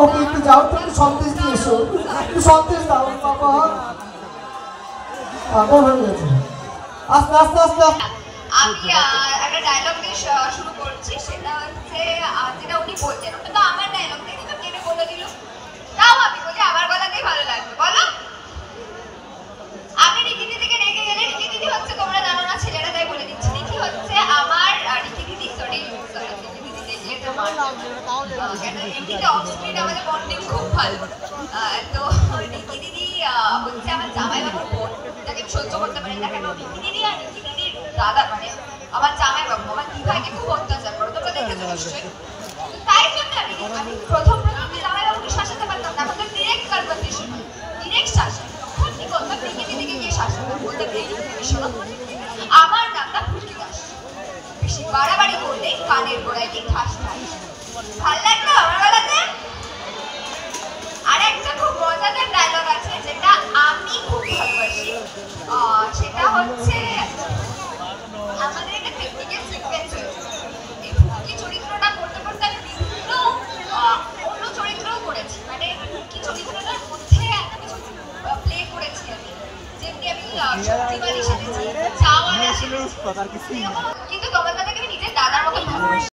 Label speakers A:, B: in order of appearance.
A: ওকে একটু যাও, একটু সন্দেশ দিয়ে এসো, একটু সন্দেশ দাও বাবা। পাগল হয়ে গেছে। আস্তে আস্তে আস্তে
B: আমি একটা ডায়লগ দিয়ে শুরু করছি, সেটা হচ্ছে যেটা উনি বলছেন ওটা তো আমার ডায়লগ দেখে তো কেটে বলে দিল, তাও আমি বলি আমার গলাতেই ভালো লাগবে। বলো, আপনি রিকি দিদিকে রেখে গেলে, রিকি দিদি হচ্ছে তোমরা জানো না ছেলেরা, তাই বলে দিচ্ছি, রিকি হচ্ছে আমার রিকি দিদি, সরি রিকি দিদি দেখলে তো এমনিতে অফ স্ক্রিন আমাদের বন্ডিং খুব ভালো। তো রিকি দিদি হচ্ছে আমার জামাইবাবুর বোন, যাকে আমি সহ্য করতে পারি না। কেন রিকি দিদি আর রিকি দিদির দাদা মানে আমার জামাইবাবু আমার দিভাইকে খুব অত্যাচার করে, তোমরা দেখেছো নিশ্চয়ই। তাই জন্য আমি প্রথম জামাইবাবুকে শাসাতে পারতাম না, আমাদের ডিরেক্ট কনভারসেশন, ডিরেক্ট শাসন। তখন কি করতাম, রিকি দিদিকে গিয়ে শাসাতাম, বলতাম এই শোনো আমার নামটা ফুলকি দাস, বেশি বাড়াবাড়ি করলে কানের গোড়ায় কি ঠাস ঠাস। ভাল লাগলো আমার গলাতে? আর একটা খুব মজাদার ডায়লগ আছে যেটা আমি খুব ভালোবাসি, সেটা হচ্ছে আমাদের একটা টেকনিক্যাল সিকোয়েন্স হয়েছে। এই ফুলকি চরিত্রটা করতে করতে আমি বিভিন্ন অন্য চরিত্রও করেছি, মানে ফুলকি চরিত্রটার মধ্যে একটা কিছু প্লে করেছি আমি, যেমনি আমি সবজিওয়ালি সেজেছি, চাওয়ালা সেজেছি, কিন্তু তোমার দাদাকে আমি নিজের দাদার মতো ভালোবাসি।